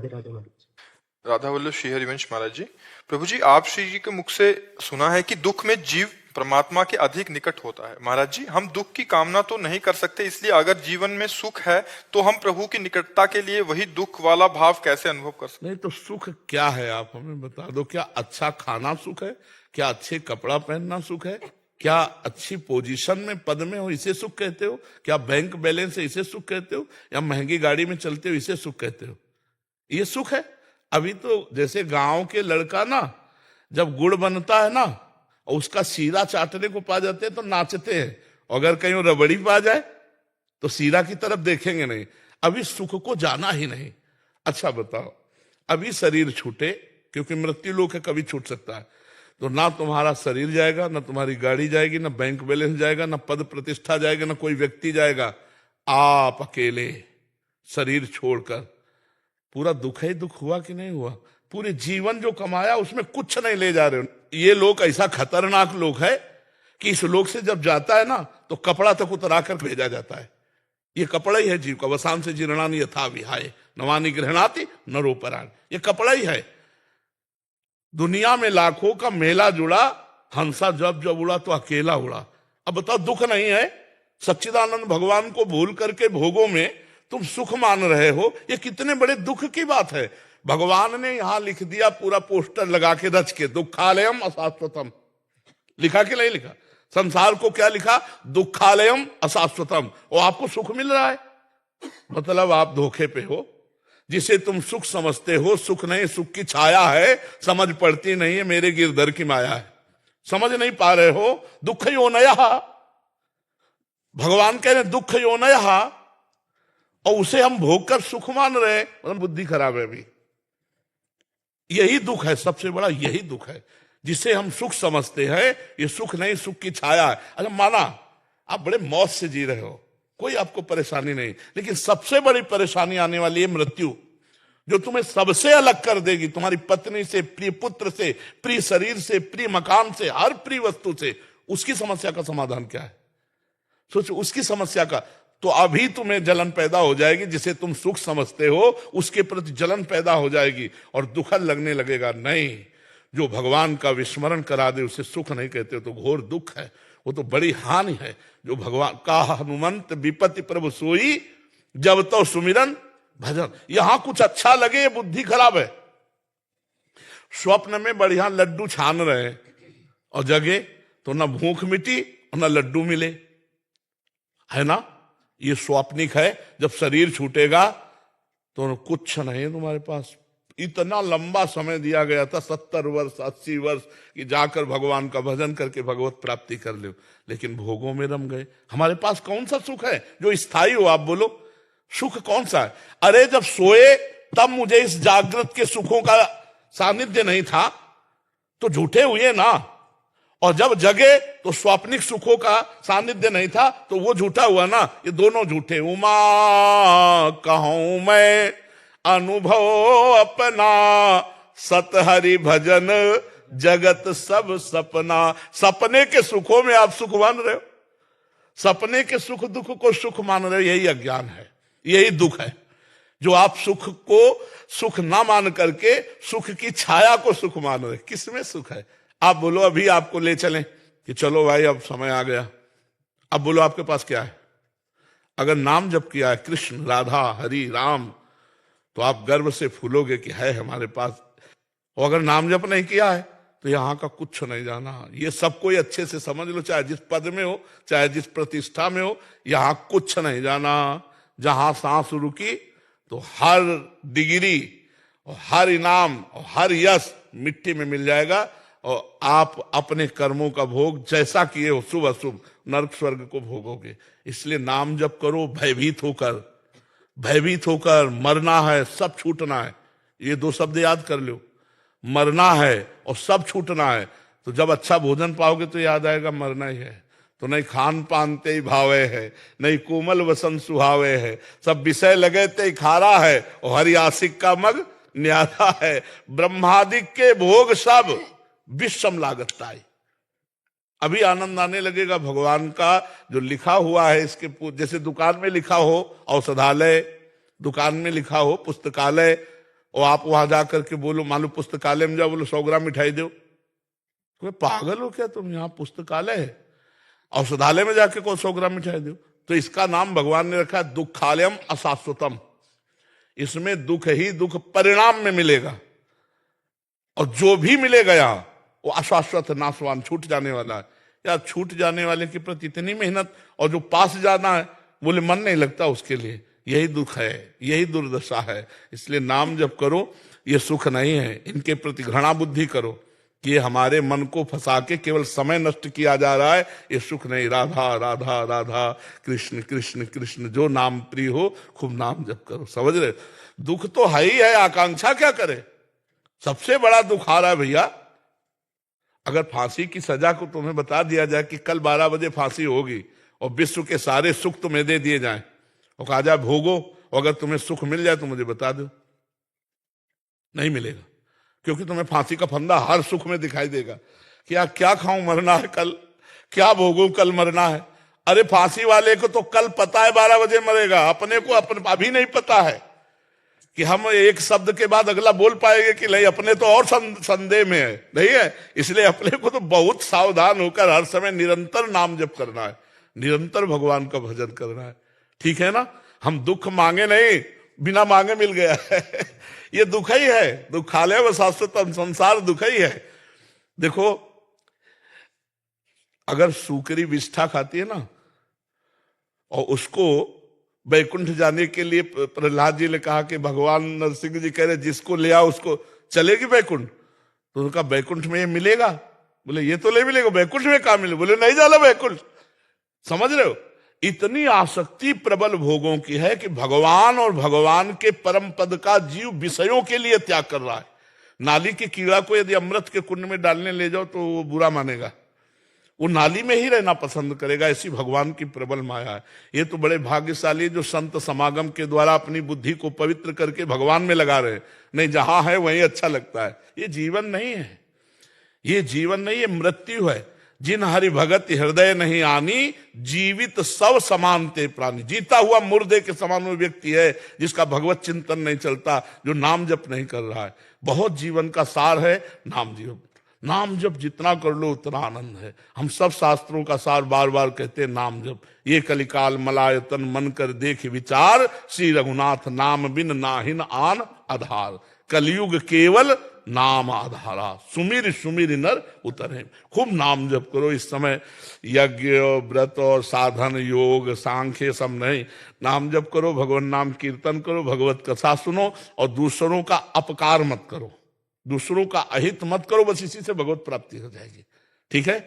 राधे राधे महाराज। राधा वल्लभ श्री हरिवंश महाराज जी। प्रभु जी, आप श्री जी के मुख से सुना है कि दुख में जीव परमात्मा के अधिक निकट होता है। महाराज जी, हम दुख की कामना तो नहीं कर सकते, इसलिए अगर जीवन में सुख है तो हम प्रभु की निकटता के लिए वही दुख वाला भाव कैसे अनुभव कर सकते? नहीं तो सुख क्या है आप हमें बता दो। क्या अच्छा खाना सुख है? क्या अच्छे कपड़ा पहनना सुख है? क्या अच्छी पोजीशन में पद में हो इसे सुख कहते हो? क्या बैंक बैलेंस है इसे सुख कहते हो? या महंगी गाड़ी में चलते हो इसे सुख कहते हो? ये सुख है? अभी तो जैसे गांव के लड़का ना, जब गुड़ बनता है ना और उसका सीरा चाटने को पा जाते हैं तो नाचते हैं, और अगर कहीं रबड़ी पा जाए तो सीरा की तरफ देखेंगे नहीं। अभी सुख को जाना ही नहीं। अच्छा बताओ, अभी शरीर छूटे, क्योंकि मृत्यु लोक है, कभी छूट सकता है, तो ना तुम्हारा शरीर जाएगा, ना तुम्हारी गाड़ी जाएगी, ना बैंक बैलेंस जाएगा, ना पद प्रतिष्ठा जाएगा, ना कोई व्यक्ति जाएगा। आप अकेले शरीर छोड़कर, पूरा दुख ही दुख हुआ कि नहीं हुआ? पूरे जीवन जो कमाया उसमें कुछ नहीं ले जा रहे हो। ये लोग ऐसा खतरनाक लोग है कि इस लोग से जब जाता है ना तो कपड़ा तक उतरा कर भेजा जाता है। ये कपड़ा ही है जीव का। वसान से जीर्णानि यथा विहाय नवानि गृह्णाति नरोपराण। ये कपड़ा ही है। दुनिया में लाखों का मेला जुड़ा, हंसा जब जब उड़ा तो अकेला उड़ा। अब बताओ, दुख नहीं है? सच्चिदानंद भगवान को भूल करके भोगों में तुम सुख मान रहे हो, ये कितने बड़े दुख की बात है। भगवान ने यहां लिख दिया, पूरा पोस्टर लगा के रच के, दुखालयम अशाश्वतम। लिखा कि नहीं लिखा? संसार को क्या लिखा? दुखालयम अशाश्वतम। और आपको सुख मिल रहा है, मतलब आप धोखे पे हो। जिसे तुम सुख समझते हो सुख नहीं, सुख की छाया है, समझ पड़ती नहीं है, मेरे गिरधर की माया है। समझ नहीं पा रहे हो। दुख योनयः, भगवान कह रहे दुख योनयः, और उसे हम भोग कर सुख मान रहे हैं, मतलब बुद्धि खराब है। अभी यही दुख है, सबसे बड़ा यही दुख है। जिसे हम सुख समझते हैं ये सुख नहीं, सुख की छाया है। अच्छा माना आप बड़े मौज से जी रहे हो, कोई आपको परेशानी नहीं, लेकिन सबसे बड़ी परेशानी आने वाली है मृत्यु, जो तुम्हें सबसे अलग कर देगी, तुम्हारी पत्नी से, प्रिय पुत्र से, प्रिय शरीर से, प्रिय मकान से, हर प्रिय वस्तु से। उसकी समस्या का समाधान क्या है? सोचो उसकी समस्या का। तो अभी तुम्हें जलन पैदा हो जाएगी, जिसे तुम सुख समझते हो उसके प्रति जलन पैदा हो जाएगी और दुखद लगने लगेगा। नहीं, जो भगवान का विस्मरण करा दे उसे सुख नहीं कहते, तो घोर दुख है, वो तो बड़ी हानि है। जो भगवान का हनुमंत विपत्ति प्रभु सोई, जब तो सुमिरन भजन। यहां कुछ अच्छा लगे ये बुद्धि खराब है। स्वप्न में बढ़िया लड्डू छान रहे और जगे तो ना भूख मिटी और ना लड्डू मिले, है ना? ये स्वाप्निक है। जब शरीर छूटेगा तो कुछ नहीं तुम्हारे पास। इतना लंबा समय दिया गया था, 70 वर्ष 80 वर्ष, कि जाकर भगवान का भजन करके भगवत प्राप्ति कर लो, लेकिन भोगों में रम गए। हमारे पास कौन सा सुख है जो स्थायी हो? आप बोलो, सुख कौन सा है? अरे जब सोए तब मुझे इस जागृत के सुखों का सानिध्य नहीं था, तो झूठे हुए ना। और जब जगे तो स्वाप्निक सुखों का सानिध्य नहीं था, तो वो झूठा हुआ ना। ये दोनों झूठे। उमा कहूं मैं अनुभव अपना, सत हरि भजन जगत सब सपना। सपने के सुखों में आप सुख मान रहे हो, सपने के सुख दुख को सुख मान रहे हो। यही अज्ञान है, यही दुख है, जो आप सुख को सुख ना मान करके सुख की छाया को सुख मान रहे। किसमें सुख है? आप बोलो, अभी आपको ले चलें कि चलो भाई अब समय आ गया, अब बोलो आपके पास क्या है? अगर नाम जप किया है, कृष्ण राधा हरि राम, तो आप गर्व से फूलोगे कि है हमारे पास। और अगर नाम जप नहीं किया है तो यहां का कुछ नहीं जाना। ये सब कोई अच्छे से समझ लो, चाहे जिस पद में हो, चाहे जिस प्रतिष्ठा में हो, यहां कुछ नहीं जाना। जहां सांस रुकी तो हर डिग्री और हर इनाम और हर यश मिट्टी में मिल जाएगा, और आप अपने कर्मों का भोग जैसा किए हो, शुभ अशुभ, नरक स्वर्ग को भोगोगे। इसलिए नाम जप करो भयभीत होकर, भयभीत होकर। मरना है, सब छूटना है। ये दो शब्द याद कर लो, मरना है और सब छूटना है। तो जब अच्छा भोजन पाओगे तो याद आएगा मरना ही है। तो नहीं खान पान ते भावे है, नहीं कोमल वसन सुहावे है, सब विषय लगे ते खारा है, और हरि आशिक का मग न्यारा है। ब्रह्मादिक के भोग सब विषम लागताई। अभी आनंद आने लगेगा भगवान का जो लिखा हुआ है इसके। जैसे दुकान में लिखा हो औषधालय, दुकान में लिखा हो पुस्तकालय, और आप वहां जाकर के बोलो, मान लो पुस्तकालय में जाओ, बोलो 100 ग्राम मिठाई दो, तो पागल हो क्या तुम, यहाँ पुस्तकालय है, औषधालय में जाके को 100 ग्राम मिठाई दो। तो इसका नाम भगवान ने रखा है दुखालयम अशाश्वतम। इसमें दुख ही दुख परिणाम में मिलेगा, और जो भी मिलेगा यहाँ वो अशाश्वत नाशवान, छूट जाने वाला है। या छूट जाने वाले के प्रति इतनी मेहनत, और जो पास जाना है बोले मन नहीं लगता उसके लिए, यही दुख है, यही दुर्दशा है। इसलिए नाम जप करो, ये सुख नहीं है। इनके प्रति घृणा बुद्धि करो कि ये हमारे मन को फंसा के केवल समय नष्ट किया जा रहा है, ये सुख नहीं। राधा राधा राधा कृष्ण कृष्ण कृष्ण, जो नाम प्रिय हो खूब नाम जप करो। समझ रहे, दुख तो है ही है, आकांक्षा क्या करे। सबसे बड़ा दुख आ रहा है भैया, अगर फांसी की सजा को तुम्हें बता दिया जाए कि कल 12 बजे फांसी होगी, और विश्व के सारे सुख तुम्हें दे दिए जाएं, और कहा जाए भोगो, और अगर तुम्हें सुख मिल जाए तो मुझे बता दो, नहीं मिलेगा। क्योंकि तुम्हें फांसी का फंदा हर सुख में दिखाई देगा। क्या खाऊं, मरना है कल, क्या भोगूं, कल मरना है। अरे फांसी वाले को तो कल पता है 12 बजे मरेगा, अपने को अभी नहीं पता है कि हम एक शब्द के बाद अगला बोल पाएंगे कि नहीं। अपने तो और संदेह में है, नहीं है। इसलिए अपने को तो बहुत सावधान होकर हर समय निरंतर नाम जप करना है, निरंतर भगवान का भजन करना है। ठीक है ना। हम दुख मांगे नहीं, बिना मांगे मिल गया है ये दुख ही है। दुखालय व शाश्वतम, संसार दुख ही है। देखो, अगर सूकरी विष्ठा खाती है ना, और उसको वैकुंठ जाने के लिए प्रहलाद जी ने कहा कि भगवान नरसिंह जी कह रहे जिसको ले आओ उसको चलेगी वैकुंठ। तो उनका वैकुंठ में ये मिलेगा? बोले ये तो नहीं मिलेगा, वैकुंठ में कहां मिले? बोले नहीं जाना वैकुंठ। समझ रहे हो, इतनी आसक्ति प्रबल भोगों की है कि भगवान और भगवान के परम पद का जीव विषयों के लिए त्याग कर रहा है। नाली के कीड़ा को यदि अमृत के कुंड में डालने ले जाओ तो वो बुरा मानेगा, वो नाली में ही रहना पसंद करेगा। ऐसी भगवान की प्रबल माया है। ये तो बड़े भाग्यशाली जो संत समागम के द्वारा अपनी बुद्धि को पवित्र करके भगवान में लगा रहे। नहीं, जहां है वहीं अच्छा लगता है। ये जीवन नहीं है, ये जीवन नहीं, ये मृत्यु है। जिन हरि भगत हृदय नहीं आनी, जीवित सब समान ते प्राणी। जीता हुआ मुर्दे के समान वो व्यक्ति है जिसका भगवत चिंतन नहीं चलता, जो नाम जप नहीं कर रहा है। बहुत जीवन का सार है नाम जप। नाम जप जितना कर लो उतना आनंद है। हम सब शास्त्रों का सार बार बार कहते हैं नाम जप। ये कलिकाल मलायतन मन कर देख विचार, श्री रघुनाथ नाम बिन नाहिन आन आधार। कलयुग केवल नाम आधारा, सुमिर सुमिर नर उतरे। खूब नाम जप करो। इस समय यज्ञ व्रत और साधन योग सांख्य सब नहीं, नाम जप करो, भगवान नाम कीर्तन करो, भगवत कथा सुनो, और दूसरों का अपकार मत करो, दूसरों का अहित मत करो। बस इसी से भगवत प्राप्ति हो जाएगी। ठीक है।